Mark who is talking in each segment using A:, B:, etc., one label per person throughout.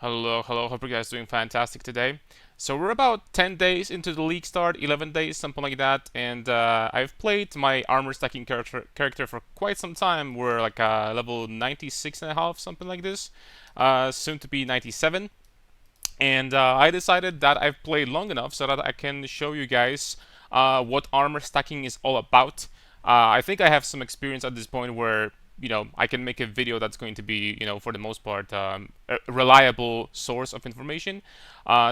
A: Hello, hello. Hope you guys doing fantastic today. So we're about 10 days into the league start, 11 days, something like that, and I've played my armor stacking character for quite some time. We're like level 96 and a half, something like this, soon to be 97. And I decided that I've played long enough so that I can show you guys what armor stacking is all about. I think I have some experience at this point where I can make a video that's going to be for the most part a reliable source of information.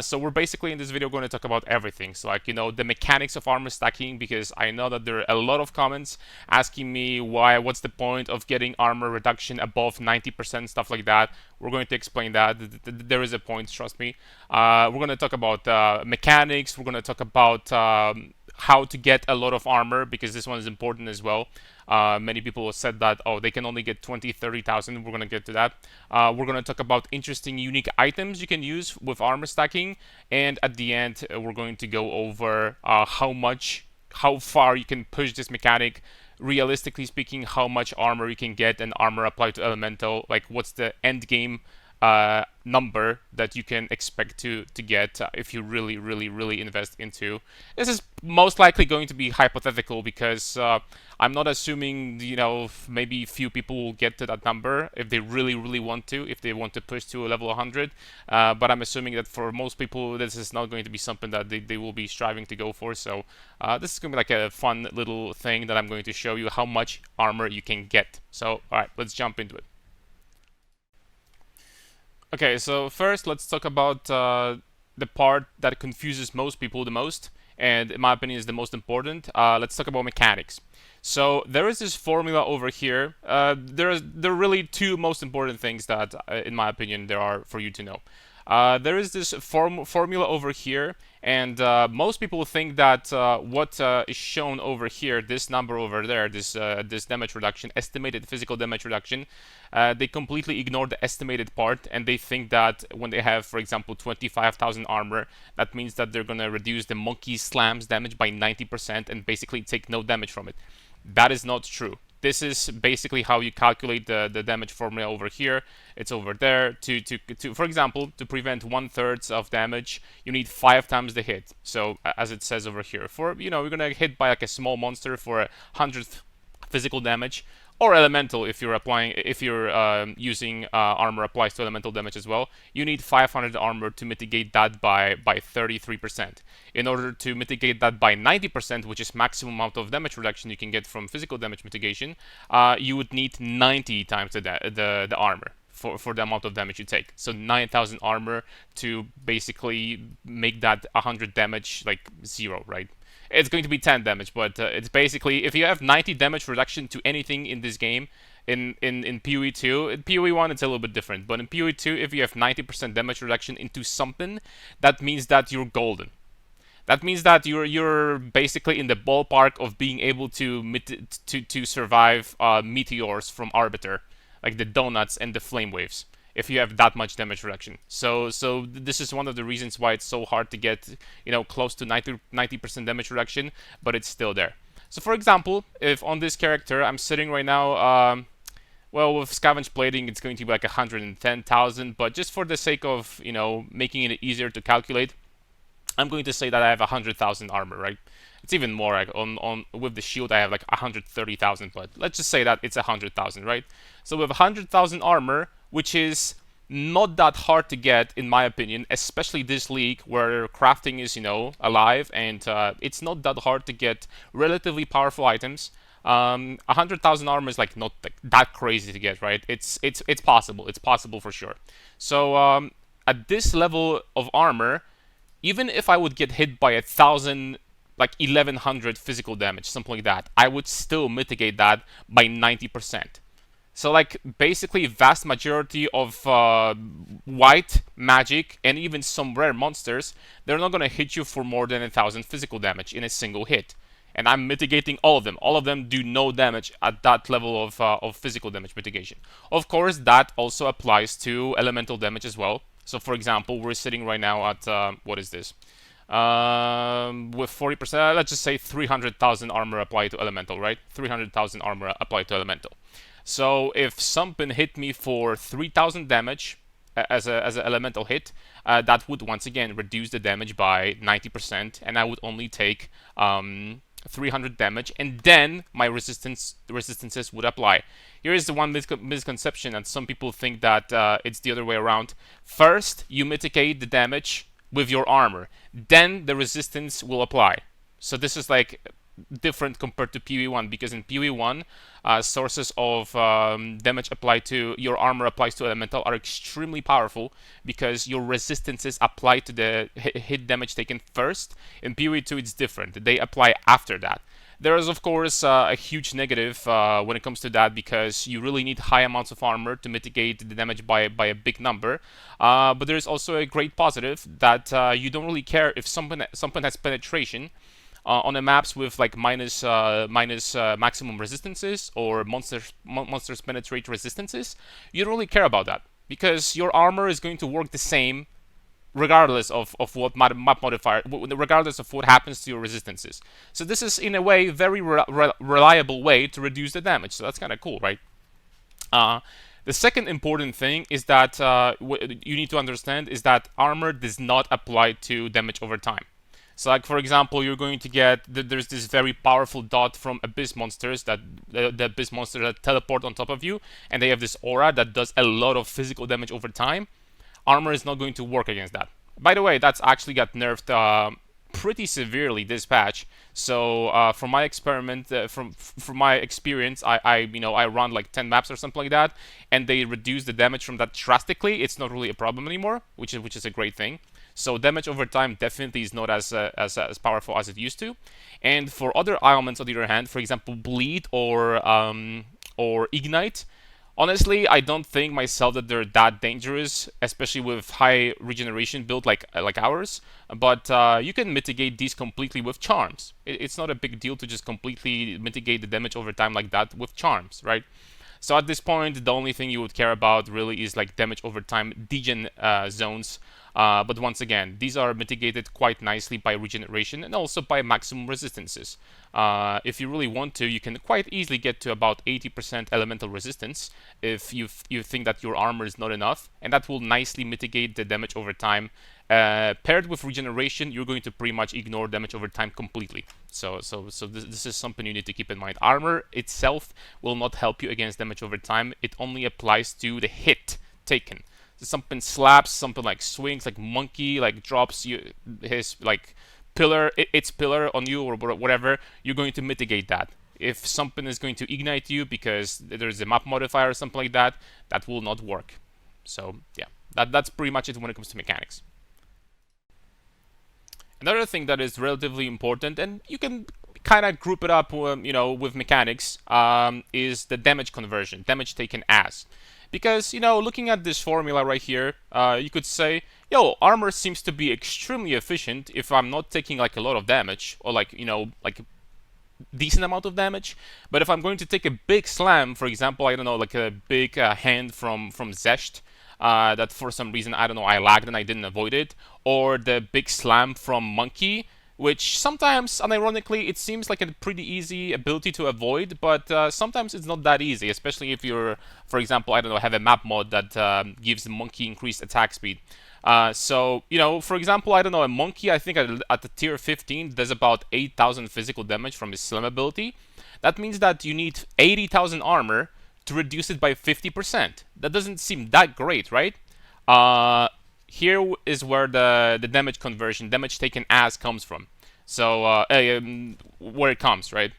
A: So we're basically in this video going to talk about everything. So like the mechanics of armor stacking, because I know that there are a lot of comments asking me what's the point of getting armor reduction above 90%, stuff like that. We're going to explain that. There is a point, trust me. We're going to talk about mechanics. We're going to talk about how to get a lot of armor, because this one is important as well. Many people have said that, oh, they can only get 20, 30,000. We're going to get to that. We're going to talk about interesting, unique items you can use with armor stacking. And at the end, we're going to go over how far you can push this mechanic. Realistically speaking, how much armor you can get and armor applied to elemental. Like, what's the end game number that you can expect to get if you really invest into. This is most likely going to be hypothetical, because I'm not assuming maybe few people will get to that number if they really want to, if they want to push to a level 100, but I'm assuming that for most people this is not going to be something that they will be striving to go for. So this is going to be like a fun little thing that I'm going to show you how much armor you can get. So alright, let's jump into it. Okay, so first let's talk about the part that confuses most people the most, and in my opinion is the most important. Let's talk about mechanics. So there is this formula over here. There are really two most important things that, in my opinion, there are for you to know. There is this formula over here, and most people think that what is shown over here, this number over there, this damage reduction, estimated physical damage reduction, they completely ignore the estimated part, and they think that when they have, for example, 25,000 armor, that means that they're gonna reduce the monkey slams damage by 90% and basically take no damage from it. That is not true. This is basically how you calculate the damage formula over here. It's over there. For example, to prevent 1/3 of damage, you need 5 times the hit. So as it says over here, for you're gonna hit by like a small monster for 100th physical damage, or elemental if you're using armor applies to elemental damage as well. You need 500 armor to mitigate that by 33%. In order to mitigate that by 90%, which is maximum amount of damage reduction you can get from physical damage mitigation, you would need 90 times the armor for the amount of damage you take. So 9,000 armor to basically make that 100 damage like 0, right? It's going to be 10 damage, but it's basically, if you have 90 damage reduction to anything in this game, in PoE 2, in PoE 1 it's a little bit different, but in PoE 2, if you have 90% damage reduction into something, that means that you're golden. That means that you're basically in the ballpark of being able to survive meteors from Arbiter, like the donuts and the flame waves, if you have that much damage reduction. So this is one of the reasons why it's so hard to get close to 90% damage reduction, but it's still there. So for example, if on this character I'm sitting right now, well, with scavenge plating it's going to be like 110,000, but just for the sake of making it easier to calculate, I'm going to say that I have 100,000 armor, right? It's even more. Like on with the shield I have like 130,000, but let's just say that it's 100,000, right? So with 100,000 armor, which is not that hard to get in my opinion, especially this league where crafting is alive, and it's not that hard to get relatively powerful items. 100,000 armor is like not like that crazy to get, right? It's possible. It's possible for sure. So at this level of armor, even if I would get hit by 1,000, like 1,100 physical damage, something like that, I would still mitigate that by 90%. So like basically vast majority of white magic and even some rare monsters, they're not gonna hit you for more than 1,000 physical damage in a single hit. And I'm mitigating all of them. All of them do no damage at that level of physical damage mitigation. Of course, that also applies to elemental damage as well. So for example, we're sitting right now at, what is this? With 40%, let's just say 300,000 armor applied to elemental, right? 300,000 armor applied to elemental. So if something hit me for 3,000 damage, as an elemental hit, that would once again reduce the damage by 90%, and I would only take 300 damage, and then my resistances would apply. Here is the one misconception, that some people think that it's the other way around. First, you mitigate the damage with your armor, then the resistance will apply. So this is like different compared to PvE1, because in PvE1, sources of damage applied to your armor applies to elemental are extremely powerful, because your resistances apply to the hit damage taken first. In PvE2 it's different, they apply after that. There is of course a huge negative when it comes to that, because you really need high amounts of armor to mitigate the damage by a big number. But there's also a great positive, that you don't really care if something has penetration. On the maps with like minus maximum resistances, or monsters penetrate resistances, you don't really care about that, because your armor is going to work the same regardless of what map modifier, regardless of what happens to your resistances. So this is in a way very reliable way to reduce the damage. So that's kind of cool, right? The second important thing is that you need to understand is that armor does not apply to damage over time. So like for example, you're going to get, there's this very powerful dot from abyss monsters, that the abyss monsters that teleport on top of you, and they have this aura that does a lot of physical damage over time. Armor is not going to work against that. By the way, that's actually got nerfed pretty severely this patch. So from my experiment, from my experience, I run like 10 maps or something like that, and they reduce the damage from that drastically. It's not really a problem anymore, which is a great thing. So damage over time definitely is not as powerful as it used to. And for other ailments, on the other hand, for example, bleed or ignite, honestly, I don't think myself that they're that dangerous, especially with high regeneration build like ours. But you can mitigate these completely with charms. It's not a big deal to just completely mitigate the damage over time like that with charms, right? So at this point, the only thing you would care about really is like damage over time degen zones. But once again, these are mitigated quite nicely by regeneration and also by maximum resistances. If you really want to, you can quite easily get to about 80% elemental resistance if you think that your armor is not enough, and that will nicely mitigate the damage over time. Paired with regeneration, you're going to pretty much ignore damage over time completely. So this is something you need to keep in mind. Armor itself will not help you against damage over time. It only applies to the hit taken. So something slaps, something like swings, like monkey, like drops his like pillar, its pillar on you or whatever. You're going to mitigate that. If something is going to ignite you because there's a map modifier or something like that, that will not work. So yeah, that's pretty much it when it comes to mechanics. Another thing that is relatively important, and you can kind of group it up, with mechanics, is the damage conversion, damage taken as. Because, looking at this formula right here, you could say, armor seems to be extremely efficient if I'm not taking like a lot of damage, or like decent amount of damage. But if I'm going to take a big slam, for example, I don't know, like a big hand from Zesht, that for some reason, I don't know, I lagged and I didn't avoid it, or the big slam from Monkey, which sometimes, unironically, it seems like a pretty easy ability to avoid, but sometimes it's not that easy, especially if you're, for example, I don't know, have a map mod that gives the Monkey increased attack speed. So, for example, I don't know, a Monkey, I think at the tier 15, does about 8,000 physical damage from his slam ability. That means that you need 80,000 armor to reduce it by 50%. That doesn't seem that great, right? Here is where the damage conversion, damage taken as, comes from. So, where it comes, right?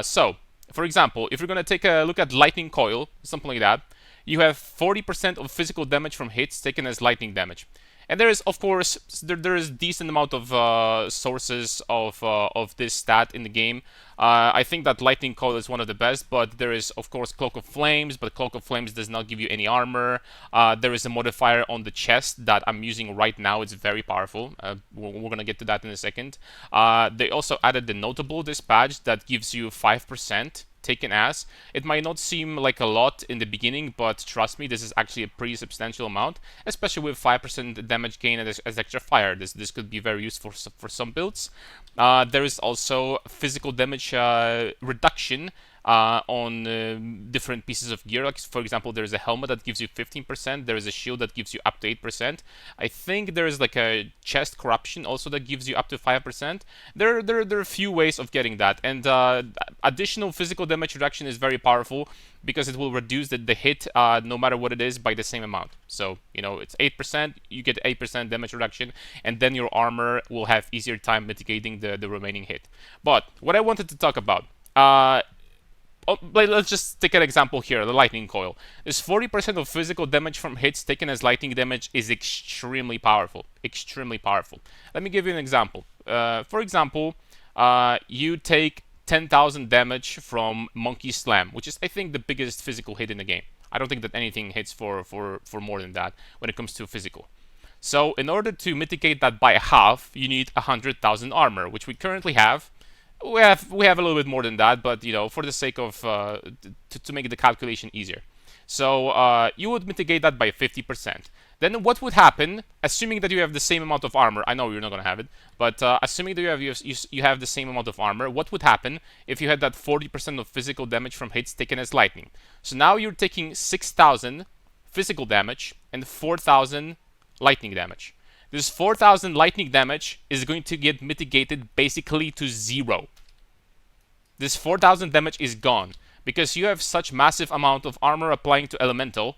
A: So, for example, if you're going to take a look at Lightning Coil, something like that, you have 40% of physical damage from hits taken as lightning damage. And there is, of course, there is decent amount of sources of this stat in the game. I think that Lightning Coil is one of the best, but there is, of course, Cloak of Flames, but Cloak of Flames does not give you any armor. There is a modifier on the chest that I'm using right now. It's very powerful. We're going to get to that in a second. They also added the Notable Dispatch that gives you 5% taken as. It might not seem like a lot in the beginning, but trust me, this is actually a pretty substantial amount, especially with 5% damage gain as extra fire. This could be very useful for some builds. There is also physical damage reduction on different pieces of gear. Like, for example, there's a helmet that gives you 15%. There is a shield that gives you up to 8%. I think there is like a chest corruption also that gives you up to 5%. There are a few ways of getting that. And additional physical damage reduction is very powerful because it will reduce the hit no matter what it is by the same amount. So, you know, it's 8%, you get 8% damage reduction, and then your armor will have easier time mitigating the remaining hit. But what I wanted to talk about, let's just take an example here, the lightning coil. This 40% of physical damage from hits taken as lightning damage is extremely powerful. Extremely powerful. Let me give you an example. For example, you take 10,000 damage from Monkey Slam, which is, I think, the biggest physical hit in the game. I don't think that anything hits for more than that when it comes to physical. So in order to mitigate that by half, you need 100,000 armor, which we currently have. We have a little bit more than that, but you know, for the sake of to make the calculation easier. So you would mitigate that by 50%. Then what would happen, assuming that you have the same amount of armor? I know you're not gonna have it, but assuming that you have the same amount of armor, what would happen if you had that 40% of physical damage from hits taken as lightning? So now you're taking 6,000 physical damage and 4,000 lightning damage. This 4,000 lightning damage is going to get mitigated basically to 0. This 4,000 damage is gone because you have such massive amount of armor applying to elemental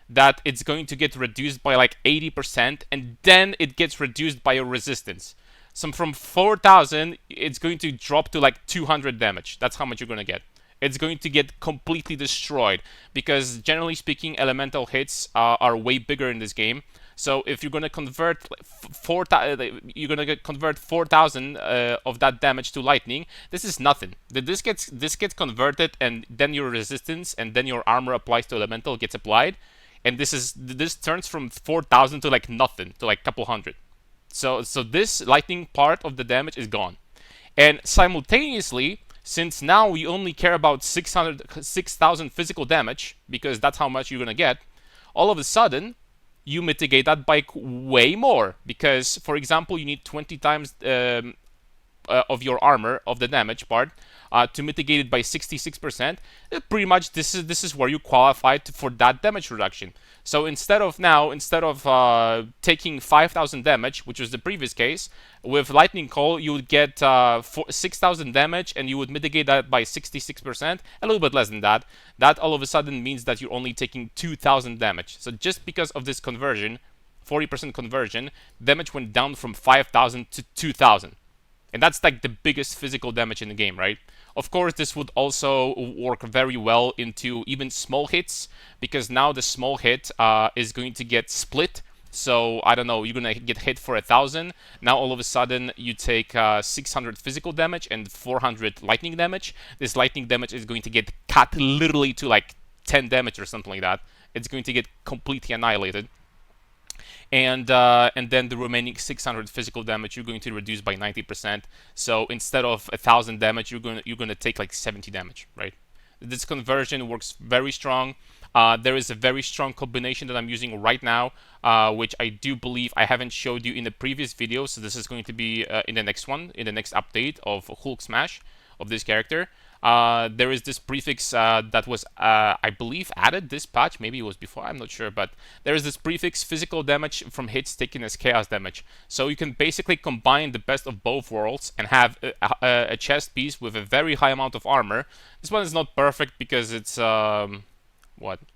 A: that it's going to get reduced by like 80%, and then it gets reduced by your resistance. So from 4,000, it's going to drop to like 200 damage. That's how much you're going to get. It's going to get completely destroyed because generally speaking, elemental hits are way bigger in this game. So if you're going to convert 4,000 of that damage to lightning, this is nothing. This gets converted, and then your resistance and then your armor applies to elemental gets applied, and this turns from 4,000 to like nothing, to like a couple hundred. So this lightning part of the damage is gone, and simultaneously, since now we only care about 6,000 physical damage because that's how much you're gonna get, all of a sudden you mitigate that by way more because, for example, you need 20 times of your armor, of the damage part, to mitigate it by 66%. Pretty much this is where you qualify for that damage reduction. So instead of taking 5,000 damage, which was the previous case, with Lightning Coil you would get 6,000 damage, and you would mitigate that by 66%, a little bit less than that. That all of a sudden means that you're only taking 2,000 damage. So just because of this conversion, 40% conversion, damage went down from 5,000 to 2,000. And that's like the biggest physical damage in the game, right? Of course, this would also work very well into even small hits, because now the small hit is going to get split. So, I don't know, you're going to get hit for 1,000. Now, all of a sudden, you take 600 physical damage and 400 lightning damage. This lightning damage is going to get cut literally to like 10 damage or something like that. It's going to get completely annihilated. And then the remaining 600 physical damage you're going to reduce by 90%. So instead of 1,000 damage, you're going to take like 70 damage, right? This conversion works very strong. There is a very strong combination that I'm using right now, which I do believe I haven't showed you in the previous video. So this is going to be in the next one, in the next update of Hulk Smash of this character. There is this prefix that was, I believe, added this patch. Maybe it was before, I'm not sure. But there is this prefix, physical damage from hits taken as chaos damage. So you can basically combine the best of both worlds and have a chest piece with a very high amount of armor. This one is not perfect because it's...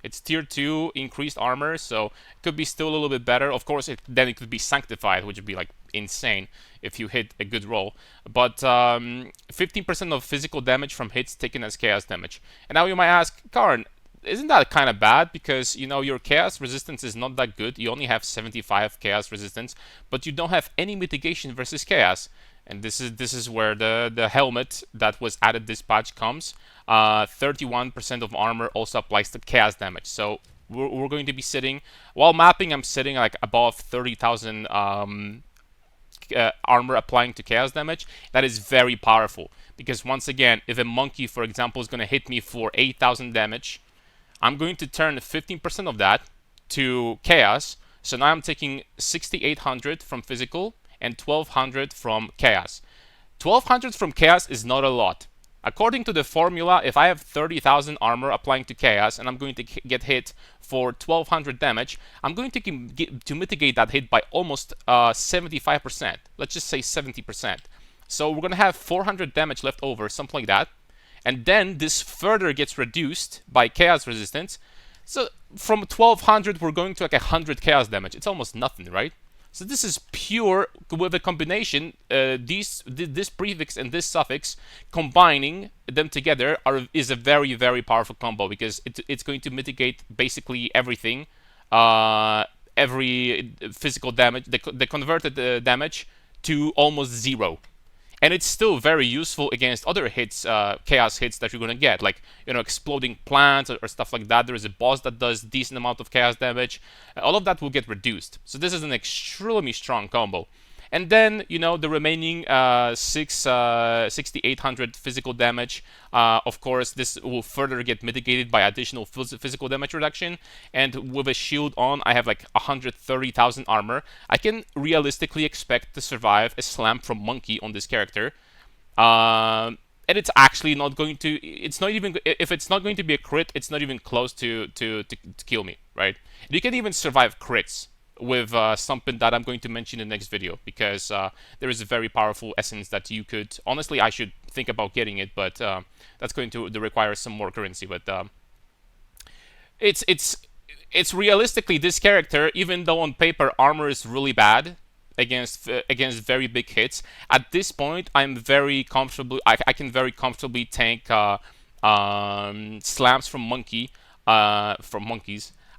A: It's tier 2 increased armor, so it could be still a little bit better. Of course, then it could be sanctified, which would be like insane if you hit a good roll. But 15% of physical damage from hits taken as chaos damage. And now you might ask, Karn, isn't that kind of bad? Because, you know, your chaos resistance is not that good. You only have 75 chaos resistance, but you don't have any mitigation versus chaos. And this is where the helmet that was added this patch comes. 31% of armor also applies to chaos damage. So we're going to be sitting, while mapping, I'm sitting like above 30,000 armor applying to chaos damage. That is very powerful, because once again, if a monkey, for example, is going to hit me for 8,000 damage, I'm going to turn 15% of that to chaos. So now I'm taking 6,800 from physical and 1,200 from chaos. 1,200 from chaos is not a lot. According to the formula, if I have 30,000 armor applying to chaos and I'm going to get hit for 1200 damage, I'm going to mitigate that hit by almost 75%. Let's just say 70%. So we're going to have 400 damage left over, something like that. And then this further gets reduced by chaos resistance. So from 1200, we're going to like 100 chaos damage. It's almost nothing, right? So this is pure with a combination. This prefix and this suffix, combining them together is a very, very powerful combo, because it's going to mitigate basically everything, every physical damage, the converted damage to almost zero. And it's still very useful against other hits, chaos hits that you're gonna get, like, you know, exploding plants or stuff like that. There is a boss that does decent amount of chaos damage. All of that will get reduced. So this is an extremely strong combo. And then, you know, the remaining 6,800 physical damage, of course, this will further get mitigated by additional physical damage reduction. And with a shield on, I have like 130,000 armor. I can realistically expect to survive a slam from Monkey on this character. And it's actually not going to, it's not even, if it's not going to be a crit, it's not even close to kill me, right? You can even survive crits with something that I'm going to mention in the next video, because there is a very powerful essence that you could, honestly, I should think about getting it, but that's going to require some more currency. But it's realistically, this character, even though on paper armor is really bad against very big hits, at this point I'm very comfortable. I can very comfortably tank slams from monkeys.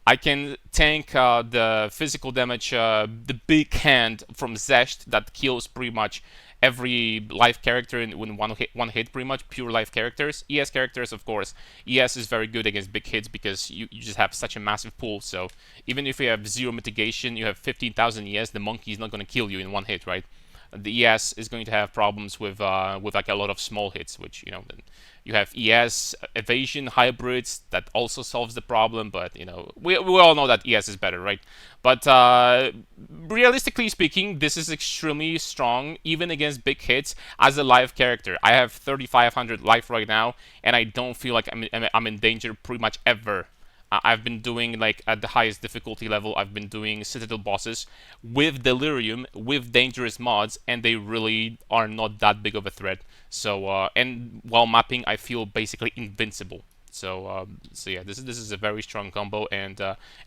A: I can tank the physical damage, the big hand from Zesht that kills pretty much every life character in one hit, pretty much pure life characters. ES characters, of course. ES is very good against big hits because you just have such a massive pool. So even if you have zero mitigation, you have 15,000 ES, the monkey is not going to kill you in one hit, right? The ES is going to have problems with like a lot of small hits, which, you know, then you have ES evasion hybrids that also solves the problem, but, you know, we all know that ES is better, right? But realistically speaking, this is extremely strong even against big hits as a live character. I have 3,500 life right now, and I don't feel like I'm in danger pretty much ever. I've been doing, like, at the highest difficulty level, I've been doing Citadel bosses with Delirium, with dangerous mods, and they really are not that big of a threat. So, and while mapping, I feel basically invincible. So yeah, this is a very strong combo, and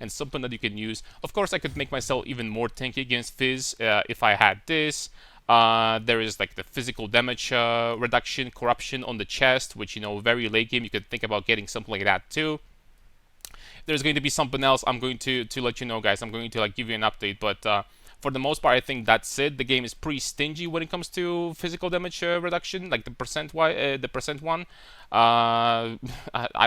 A: something that you can use. Of course, I could make myself even more tanky against Fizz if I had this. There is like the physical damage reduction, corruption on the chest, which, you know, very late game, you could think about getting something like that too. There's going to be something else. I'm going to let you know, guys. I'm going to, like, give you an update, but for the most part, I think that's it. The game is pretty stingy when it comes to physical damage reduction, like the percent one. I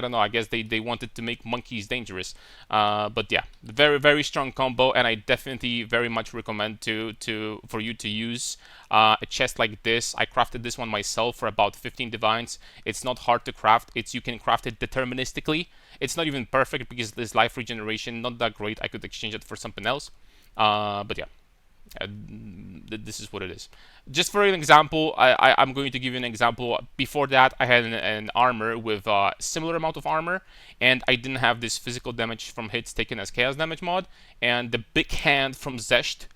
A: don't know. I guess they wanted to make monkeys dangerous, but yeah, very, very strong combo, and I definitely very much recommend for you to use a chest like this. I crafted this one myself for about 15 divines. It's not hard to craft. You can craft it deterministically. It's not even perfect because this life regeneration not that great. I could exchange it for something else, but yeah. This is what it is. Just for an example, I'm going to give you an example. Before that, I had an armor with a similar amount of armor, and I didn't have this physical damage from hits taken as chaos damage mod, and the big hand from Zesht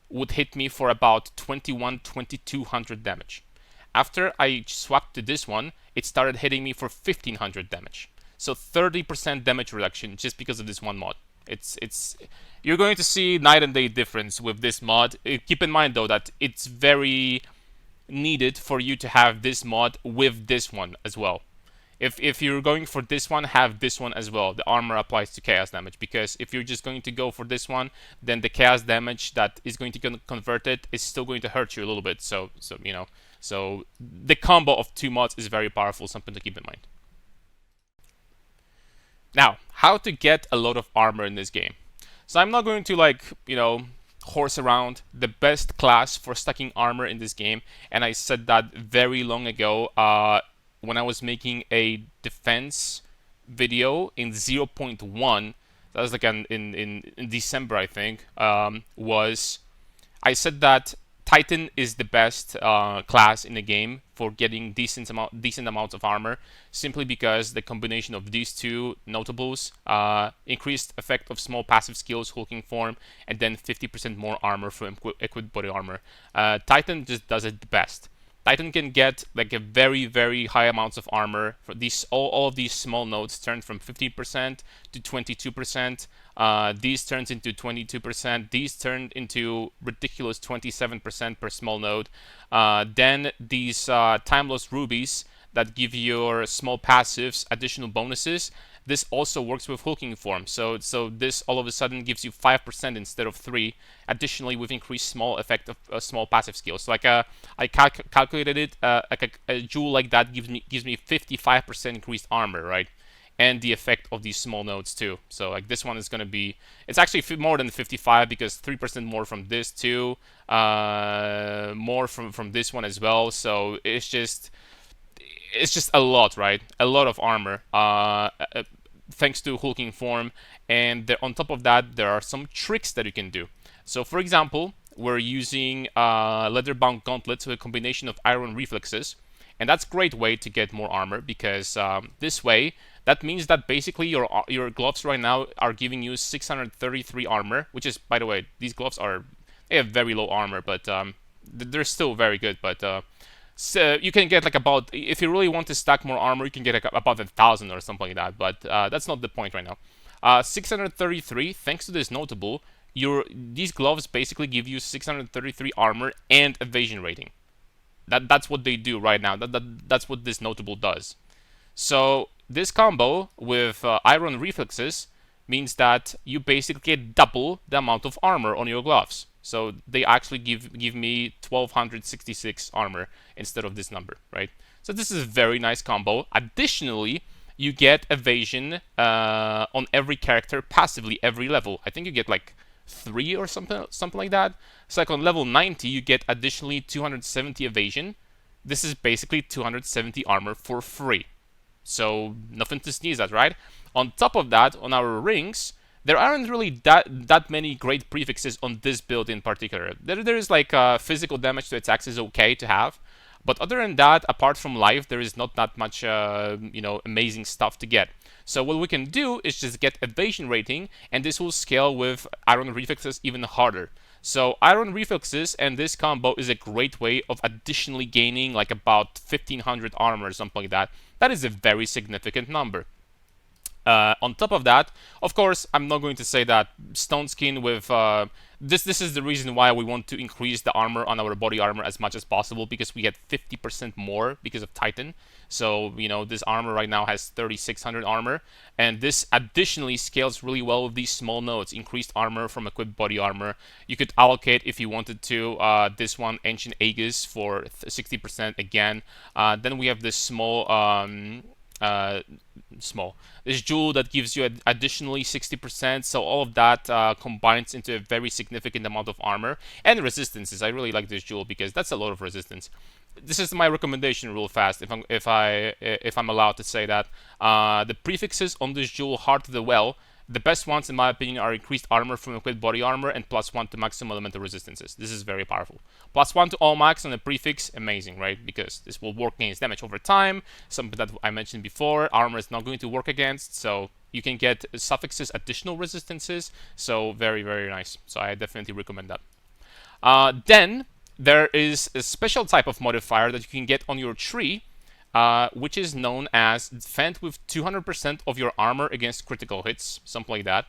A: would hit me for about 2,200 damage. After I swapped to this one, it started hitting me for 1,500 damage. So 30% damage reduction just because of this one mod. You're going to see night and day difference with this mod. Keep in mind though that it's very needed for you to have this mod with this one as well. If you're going for this one, have this one as well. The armor applies to chaos damage, because if you're just going to go for this one, then the chaos damage that is going to convert it is still going to hurt you a little bit. So you know, so the combo of two mods is very powerful, something to keep in mind. Now, how to get a lot of armor in this game. So I'm not going to, like, you know, horse around. The best class for stacking armor in this game, and I said that very long ago when I was making a defense video in 0.1, that was like in December, I think, was I said that Titan is the best class in the game for getting decent amounts of armor, simply because the combination of these two notables, increased effect of small passive skills, hulking form, and then 50% more armor from equipped body armor. Titan just does it the best. Titan can get like a very high amounts of armor for these all of these small nodes turned from 15% to 22%. These turns into 22%. These turned into ridiculous 27% per small node. Then these timeless rubies that give your small passives additional bonuses. This also works with hulking form. So this all of a sudden gives you 5% instead of 3. Additionally, with increased small effect of small passive skills. So like I calculated it, like a jewel like that gives me 55% increased armor, right? And the effect of these small nodes too. So like this one is gonna be, it's actually more than 55 because 3% more from this too, more from this one as well. So it's just a lot, right? A lot of armor, thanks to hulking form. And on top of that, there are some tricks that you can do. So for example, we're using leather-bound gauntlets with a combination of iron reflexes, and that's a great way to get more armor because this way, that means that basically your gloves right now are giving you 633 armor, which is, by the way, these gloves they have very low armor, but they're still very good. But so you can get like about, if you really want to stack more armor, you can get like about 1,000 or something like that. But that's not the point right now. 633, thanks to this notable, these gloves basically give you 633 armor and evasion rating. That's what they do right now. That's what this notable does. So this combo with iron reflexes means that you basically get double the amount of armor on your gloves. So they actually give me 1,266 armor instead of this number, right? So this is a very nice combo. Additionally, you get evasion on every character passively every level. I think you get like 3 or something like that. So like on level 90, you get additionally 270 evasion. This is basically 270 armor for free. So nothing to sneeze at, right? On top of that, on our rings, there aren't really that many great prefixes on this build in particular. There is like physical damage to attacks is okay to have, but other than that, apart from life, there is not that much amazing stuff to get. So what we can do is just get evasion rating, and this will scale with iron reflexes even harder. So iron reflexes and this combo is a great way of additionally gaining like about 1,500 armor or something like that. That is a very significant number. On top of that, of course, I'm not going to say that stone skin with this is the reason why we want to increase the armor on our body armor as much as possible, because we get 50% more because of Titan. So this armor right now has 3,600 armor, and this additionally scales really well with these small nodes. Increased armor from equipped body armor. You could allocate, if you wanted to, this one Ancient Aegis for 60% again. Then we have this this jewel that gives you additionally 60%. So all of that combines into a very significant amount of armor and resistances. I really like this jewel because that's a lot of resistance. This is my recommendation real fast, if I'm allowed to say that. The prefixes on this jewel, Heart of the Well, the best ones in my opinion are increased armor from equipped body armor and +1 to maximum elemental resistances. This is very powerful. +1 to all max on the prefix, amazing, right? Because this will work against damage over time, something that I mentioned before. Armor is not going to work against, so you can get suffixes additional resistances, so very nice. So I definitely recommend that. Then there is a special type of modifier that you can get on your tree, which is known as defend with 200% of your armor against critical hits, something like that.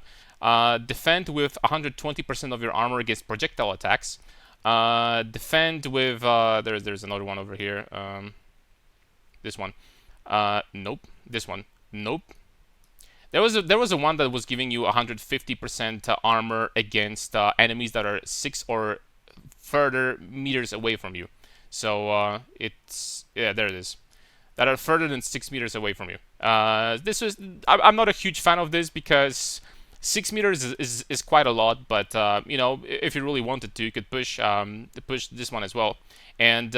A: Defend with 120% of your armor against projectile attacks. Defend with there's another one over here. This one. Nope. This one. Nope. There was a one that was giving you 150% armor against enemies that are 6 or further meters away from you. So there it is. That are further than 6 meters away from you. I'm not a huge fan of this because 6 meters is quite a lot, but if you really wanted to, you could push this one as well. And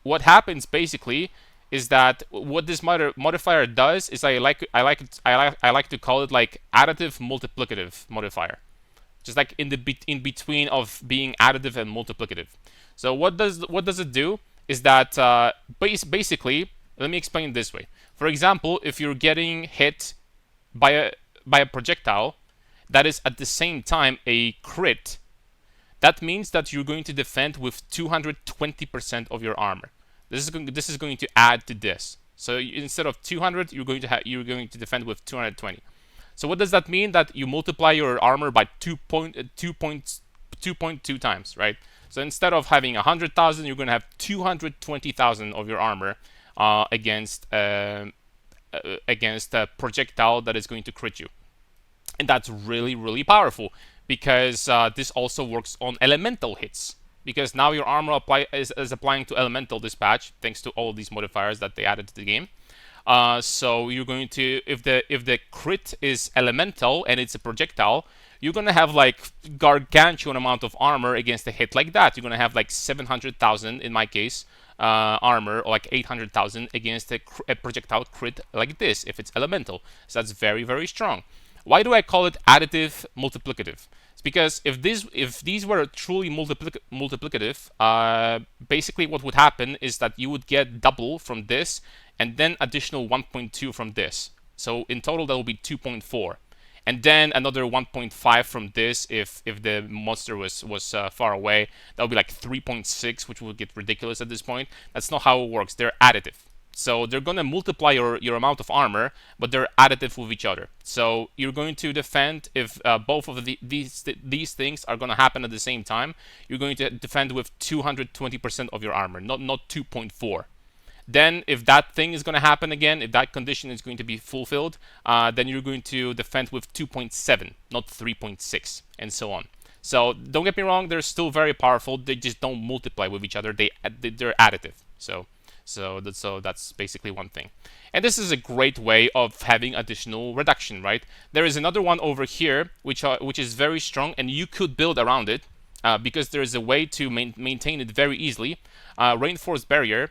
A: what happens basically is that what this modifier does is I like to call it like additive multiplicative modifier. just like in between of being additive and multiplicative. So what does it do is that basically, let me explain it this way. For example, if you're getting hit by a projectile that is at the same time a crit, that means that you're going to defend with 220% of your armor. This is going to add to this. So instead of 200, you're going to defend with 220. So what does that mean? That you multiply your armor by 2.2 times, right? So instead of having 100,000, you're going to have 220,000 of your armor against a projectile that is going to crit you. And that's really, really powerful, because this also works on elemental hits. Because now your armor is applying to elemental dispatch, thanks to all these modifiers that they added to the game. So you're going to, if the crit is elemental and it's a projectile, you're gonna have like gargantuan amount of armor against a hit like that. You're gonna have like 700,000 in my case armor, or like 800,000 against a projectile crit like this if it's elemental. So that's very, very strong. Why do I call it additive multiplicative? It's because if these were truly multiplicative, basically what would happen is that you would get double from this and then additional 1.2 from this. So in total that will be 2.4. And then another 1.5 from this if the monster was far away. That would be like 3.6, which would get ridiculous at this point. That's not how it works. They're additive. So they're going to multiply your amount of armor, but they're additive with each other. So you're going to defend if both of these things are going to happen at the same time. You're going to defend with 220% of your armor, not 2.4. Then if that thing is going to happen again, if that condition is going to be fulfilled, then you're going to defend with 2.7, not 3.6, and so on. So don't get me wrong, they're still very powerful. They just don't multiply with each other. They're additive. So that's basically one thing. And this is a great way of having additional reduction, right? There is another one over here, which is very strong, and you could build around it. Because there is a way to maintain it very easily. Reinforced barrier,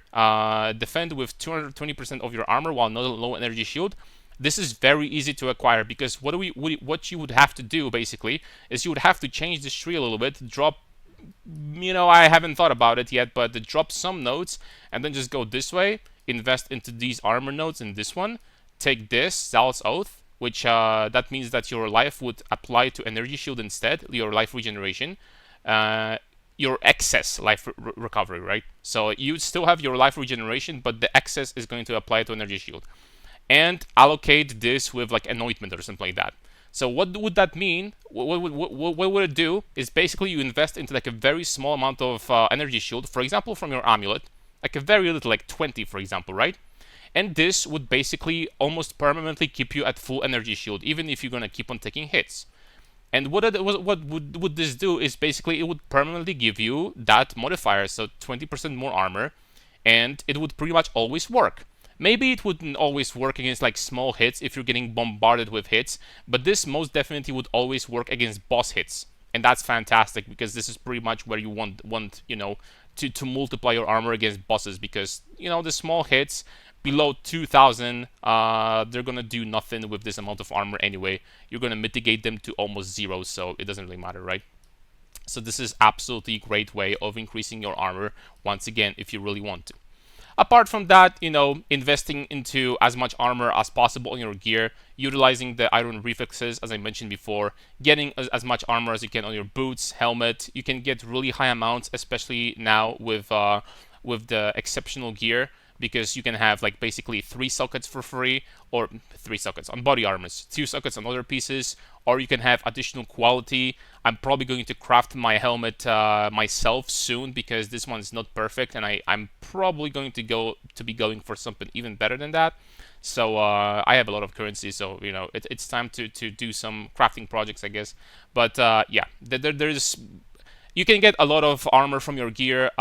A: defend with 220% of your armor while not a low energy shield. This is very easy to acquire, because what you would have to do basically is you would have to change this tree a little bit, drop, I haven't thought about it yet, but drop some nodes and then just go this way, invest into these armor nodes in this one, take this Zal's Oath, which that means that your life would apply to energy shield instead, your life regeneration. Your excess life recovery, right? So you still have your life regeneration, but the excess is going to apply to energy shield. And allocate this with like anointment or something like that. So what would that mean? What would it do is basically you invest into like a very small amount of energy shield, for example, from your amulet, like a very little, like 20, for example, right? And this would basically almost permanently keep you at full energy shield, even if you're gonna keep on taking hits. And what would this do is basically it would permanently give you that modifier, so 20% more armor, and it would pretty much always work. Maybe it wouldn't always work against like small hits if you're getting bombarded with hits, but this most definitely would always work against boss hits. And that's fantastic, because this is pretty much where you want to multiply your armor against bosses, because the small hits below 2,000, they're gonna do nothing with this amount of armor anyway. You're gonna mitigate them to almost zero, so it doesn't really matter, right? So this is absolutely a great way of increasing your armor, once again, if you really want to. Apart from that, investing into as much armor as possible in your gear, utilizing the iron reflexes, as I mentioned before, getting as much armor as you can on your boots, helmet. You can get really high amounts, especially now with the exceptional gear, because you can have like basically 3 sockets for free, or 3 sockets on body armors, 2 sockets on other pieces, or you can have additional quality. I'm probably going to craft my helmet myself soon, because this one is not perfect, and I'm probably going to be going for something even better than that. So I have a lot of currency, so it's time to do some crafting projects, I guess. But yeah, there's you can get a lot of armor from your gear.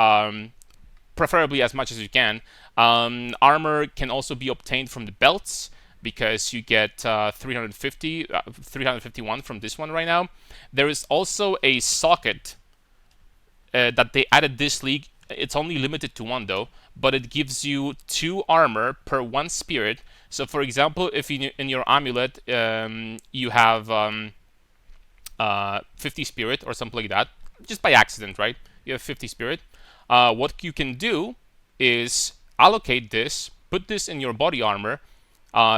A: Preferably as much as you can. Armor can also be obtained from the belts, because you get 351 from this one right now. There is also a socket that they added this league. It's only limited to 1 though, but it gives you 2 armor per 1 spirit. So for example, if in your amulet you have 50 spirit or something like that, just by accident, right? You have 50 spirit. What you can do is allocate this, put this in your body armor,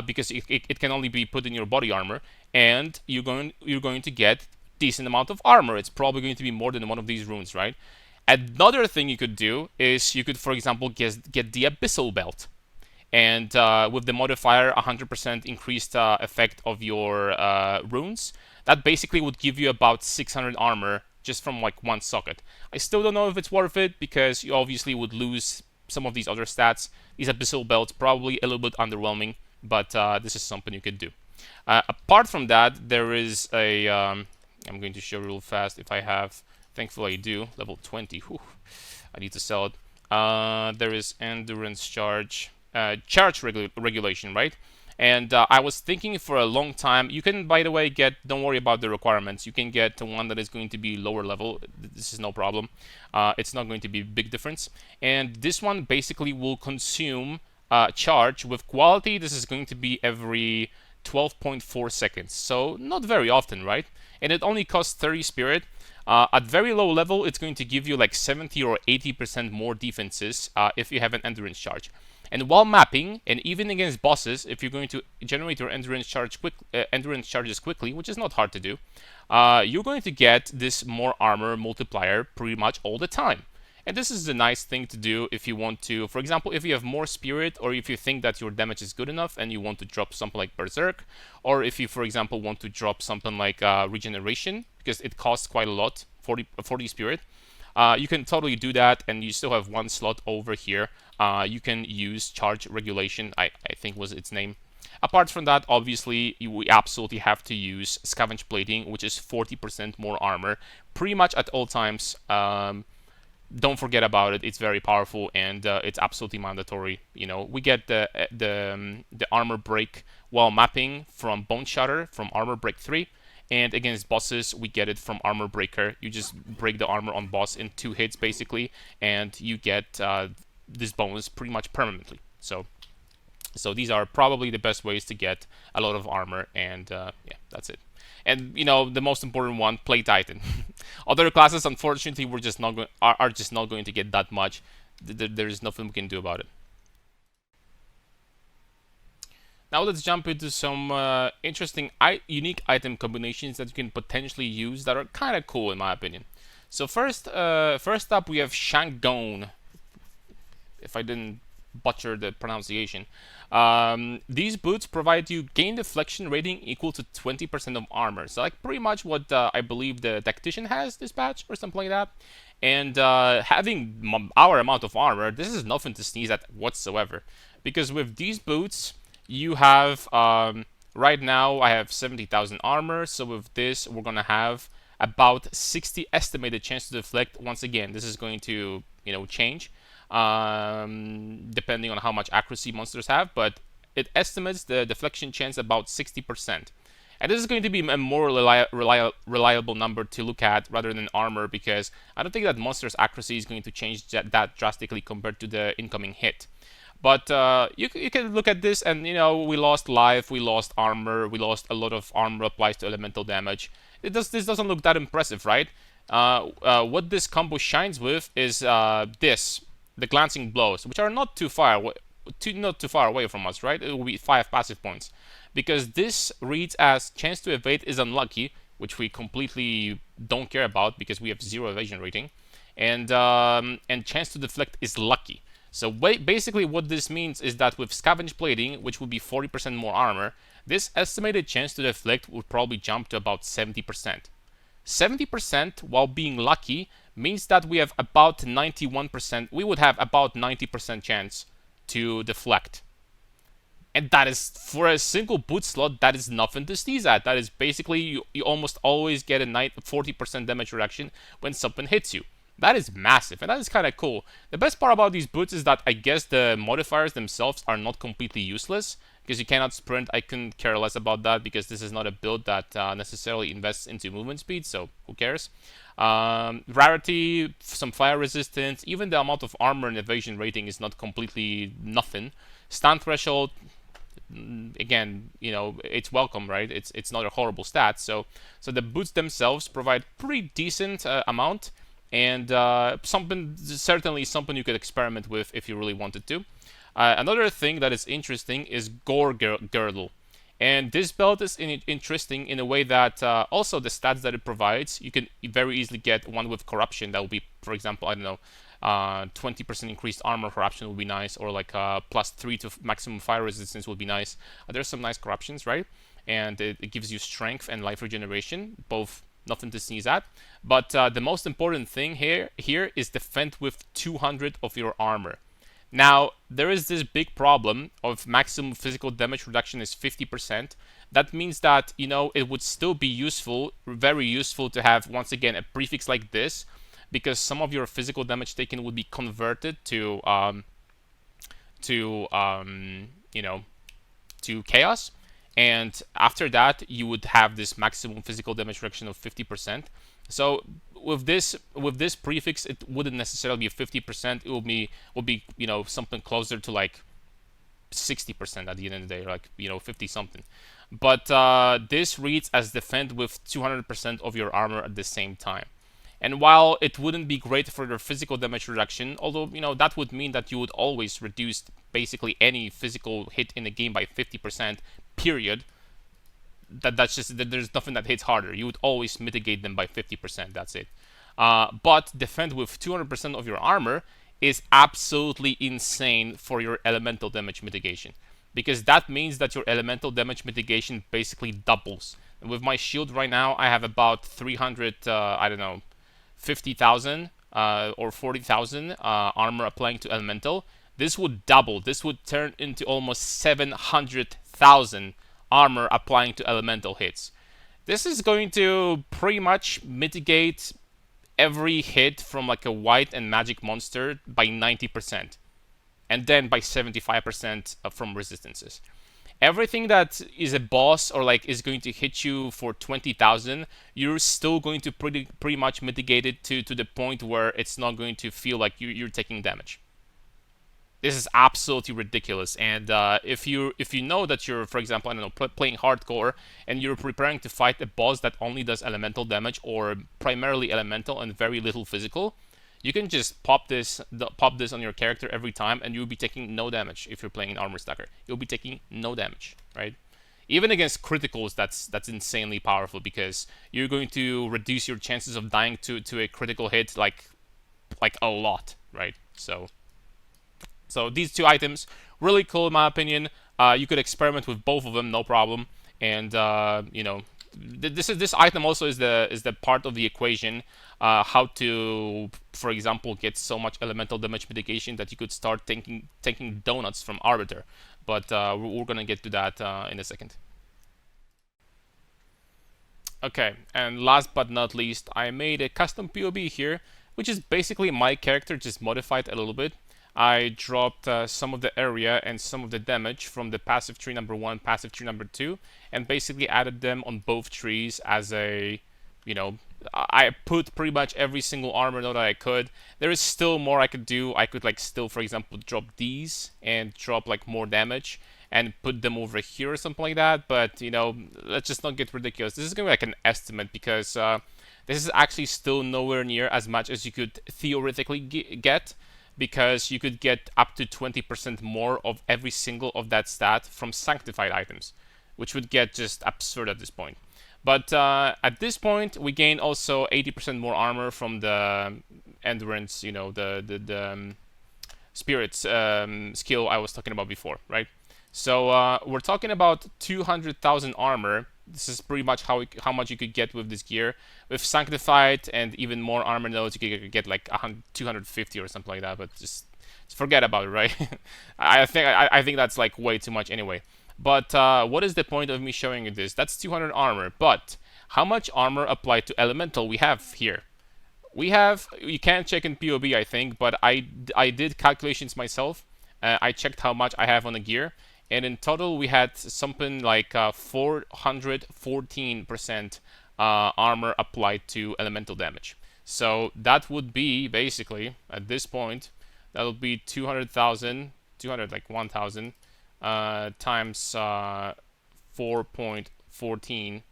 A: because it can only be put in your body armor, and you're going to get decent amount of armor. It's probably going to be more than one of these runes, right? Another thing you could do is you could, for example, get the Abyssal Belt. And with the modifier 100% increased effect of your runes, that basically would give you about 600 armor just from like one socket. I still don't know if it's worth it because you obviously would lose some of these other stats. These Abyssal Belts probably a little bit underwhelming, but this is something you could do. Apart from that, there is a... I'm going to show real fast if I have... Thankfully I do. Level 20. Whew. I need to sell it. There is endurance charge... charge regulation, right? And I was thinking for a long time, you can, by the way, don't worry about the requirements. You can get one that is going to be lower level. This is no problem. It's not going to be a big difference. And this one basically will consume charge with quality. This is going to be every 12.4 seconds. So not very often, right? And it only costs 30 spirit. At very low level, it's going to give you like 70 or 80% more defenses if you have an endurance charge. And while mapping, and even against bosses, if you're going to generate your endurance charges quickly, which is not hard to do, you're going to get this more armor multiplier pretty much all the time. And this is a nice thing to do if you want to, for example, if you have more spirit, or if you think that your damage is good enough and you want to drop something like Berserk, or if you, for example, want to drop something like Regeneration, because it costs quite a lot, 40 spirit. You can totally do that, and you still have one slot over here. You can use charge regulation, I think was its name. Apart from that, obviously, we absolutely have to use scavenge plating, which is 40% more armor, pretty much at all times. Don't forget about it. It's very powerful, and it's absolutely mandatory. You know, we get the armor break while mapping from Bone Shatter from Armor Break 3. And against bosses, we get it from Armor Breaker. You just break the armor on boss in 2 hits, basically, and you get this bonus pretty much permanently. So these are probably the best ways to get a lot of armor, and yeah, that's it. And you know, the most important one, Play Titan. Other classes, unfortunately, are just not going to get that much. There's nothing we can do about it. Now let's jump into some interesting unique item combinations that you can potentially use that are kind of cool in my opinion. So first up we have Shangon, if I didn't butcher the pronunciation. These boots provide you gain deflection rating equal to 20% of armor. So like pretty much what I believe the tactician has this patch or something like that. And having our amount of armor, this is nothing to sneeze at whatsoever. Because with these boots, you have, right now I have 70,000 armor, so with this we're gonna have about 60 estimated chance to deflect. Once again, this is going to, you know, change depending on how much accuracy monsters have, but it estimates the deflection chance about 60%. And this is going to be a more reliable number to look at rather than armor, because I don't think that monster's accuracy is going to change that drastically compared to the incoming hit. But you can look at this and, you know, we lost life, we lost armor, we lost a lot of armor applies to elemental damage. This doesn't look that impressive, right? What this combo shines with is the glancing blows, which are not too far away from us, right? It will be 5 passive points, because this reads as chance to evade is unlucky, which we completely don't care about because we have 0 evasion rating, and chance to deflect is lucky. So basically what this means is that with scavenge plating, which would be 40% more armor, this estimated chance to deflect would probably jump to about 70%. 70% while being lucky means that we have about 91%, we would have about 90% chance to deflect. And that is, for a single boot slot, that is nothing to sneeze at. That is basically, you almost always get a 40% damage reduction when something hits you. That is massive, and that is kind of cool. The best part about these boots is that I guess the modifiers themselves are not completely useless, because you cannot sprint. I couldn't care less about that, because this is not a build that necessarily invests into movement speed, so who cares? Rarity, some fire resistance, even the amount of armor and evasion rating is not completely nothing. Stun threshold, again, it's welcome, right? It's not a horrible stat. So the boots themselves provide pretty decent amount, and certainly something you could experiment with if you really wanted to. Another thing that is interesting is Gore Girdle. And this belt is interesting in a way that also the stats that it provides, you can very easily get one with corruption. That will be, for example, I don't know, 20% increased armor corruption would be nice, or like +3 to maximum fire resistance would be nice. There's some nice corruptions, right? And it gives you strength and life regeneration, both nothing to sneeze at. But the most important thing here is defend with 200 of your armor. Now, there is this big problem of maximum physical damage reduction is 50%. That means that, it would still be useful, very useful to have, once again, a prefix like this, because some of your physical damage taken would be converted to chaos. And after that, you would have this maximum physical damage reduction of 50%. So with this prefix, it wouldn't necessarily be 50%. It will be something closer to like 60% at the end of the day, like 50 something. But this reads as defend with 200% of your armor at the same time. And while it wouldn't be great for your physical damage reduction, although that would mean that you would always reduce basically any physical hit in the game by 50%, period. That's just that there's nothing that hits harder. You would always mitigate them by 50%. That's it. But defend with 200% of your armor is absolutely insane for your elemental damage mitigation, because that means that your elemental damage mitigation basically doubles. And with my shield right now, I have about 300, I don't know, 50,000 or 40,000 armor applying to elemental. This would double. This would turn into almost 700,000 armor applying to elemental hits. This is going to pretty much mitigate every hit from like a white and magic monster by 90%, and then by 75% from resistances. Everything that is a boss or like is going to hit you for 20,000, you're still going to pretty much mitigate it to the point where it's not going to feel like you're taking damage. This is absolutely ridiculous. And if you know that you're, for example, I don't know, playing hardcore and you're preparing to fight a boss that only does elemental damage or primarily elemental and very little physical, you can just pop this on your character every time, and you'll be taking no damage. If you're playing an armor stacker, you'll be taking no damage, right? Even against criticals, that's insanely powerful, because you're going to reduce your chances of dying to a critical hit like a lot, right? So these two items, really cool in my opinion. You could experiment with both of them, no problem. And this item also is the part of the equation, how to, for example, get so much elemental damage mitigation that you could start taking donuts from Arbiter. But we're gonna get to that in a second. Okay, and last but not least, I made a custom POB here, which is basically my character just modified a little bit. I dropped some of the area and some of the damage from the passive tree number 1, passive tree number 2, and basically added them on both trees as a, I put pretty much every single armor node that I could. There is still more I could do. I could like still, for example, drop these and drop like more damage and put them over here or something like that. But let's just not get ridiculous. This is gonna be like an estimate, because this is actually still nowhere near as much as you could theoretically get, because you could get up to 20% more of every single of that stat from sanctified items, which would get just absurd at this point. But at this point, we gain also 80% more armor from the endurance, the spirits skill I was talking about before, right? So we're talking about 200,000 armor. This is pretty much how much you could get with this gear. With sanctified and even more armor nodes, you could get like 250 or something like that. But just forget about it, right? I think that's like way too much anyway. But what is the point of me showing you this? That's 200 armor. But how much armor applied to elemental we have here? You can't check in POB, I think, but I did calculations myself. I checked how much I have on the gear. And in total, we had something like 414% armor applied to elemental damage. So that would be basically, at this point, that would be 200,000, 200 like 1,000 times 4.14.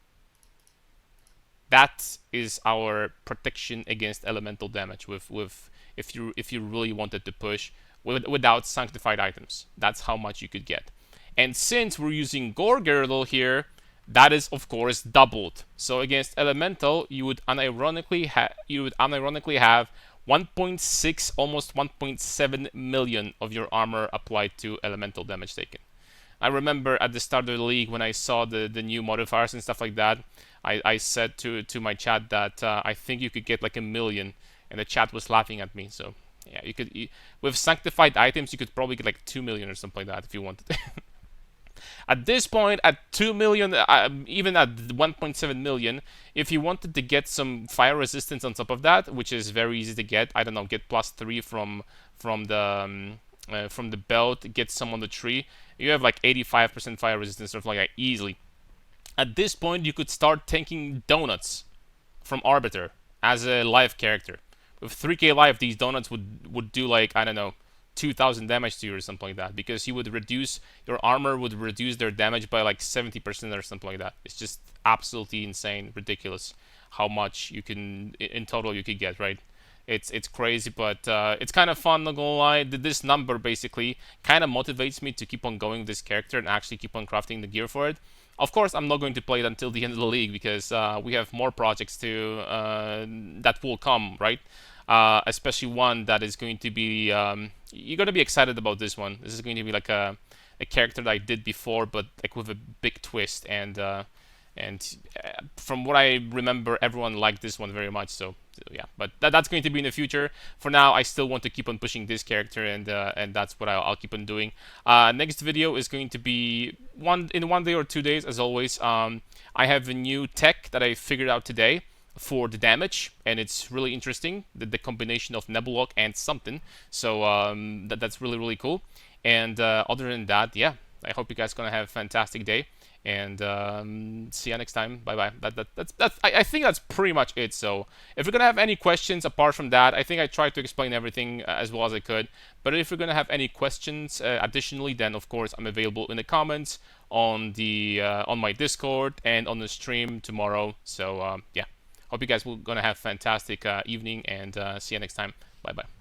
A: That is our protection against elemental damage with if you really wanted to push without sanctified items. That's how much you could get. And since we're using Gore Girdle here, that is of course doubled. So against elemental, you would unironically have 1.6, almost 1.7 million of your armor applied to elemental damage taken. I remember at the start of the league when I saw the new modifiers and stuff like that, I said to my chat that I think you could get like 1 million, and the chat was laughing at me. So yeah, with sanctified items you could probably get like 2 million or something like that if you wanted. At this point, at 2 million, even at 1.7 million, if you wanted to get some fire resistance on top of that, which is very easy to get, I don't know, get +3 from the belt, get some on the tree, you have like 85% fire resistance or something like that easily. At this point, you could start tanking donuts from Arbiter as a life character. With 3k life, these donuts would do like, I don't know, 2000 damage to you or something like that, because your armor would reduce their damage by like 70% or something like that. It's just absolutely insane, ridiculous how much you can in total you could get, right? It's crazy, but it's kind of fun, not gonna lie. This number basically kind of motivates me to keep on going with this character and actually keep on crafting the gear for it. Of course, I'm not going to play it until the end of the league, because we have more projects that will come, right? Especially one that is going to be you're going to be excited about this one. This is going to be like a character that I did before, but like with a big twist, and from what I remember, everyone liked this one very much. So yeah, but that's going to be in the future. For now, I still want to keep on pushing this character, and that's what I'll keep on doing. Next video is going to be in 1 day or 2 days, as always. I have a new tech that I figured out today for the damage, and it's really interesting, the combination of Nebulok and something. So that's really cool. And other than that, yeah, I hope you guys gonna have a fantastic day, and see you next time. Bye bye. I think that's pretty much it. So if you're gonna have any questions apart from that, I think I tried to explain everything as well as I could. But if you're gonna have any questions additionally, then of course I'm available in the comments on my Discord and on the stream tomorrow. So yeah. Hope you guys will gonna have a fantastic evening, and see you next time. Bye bye.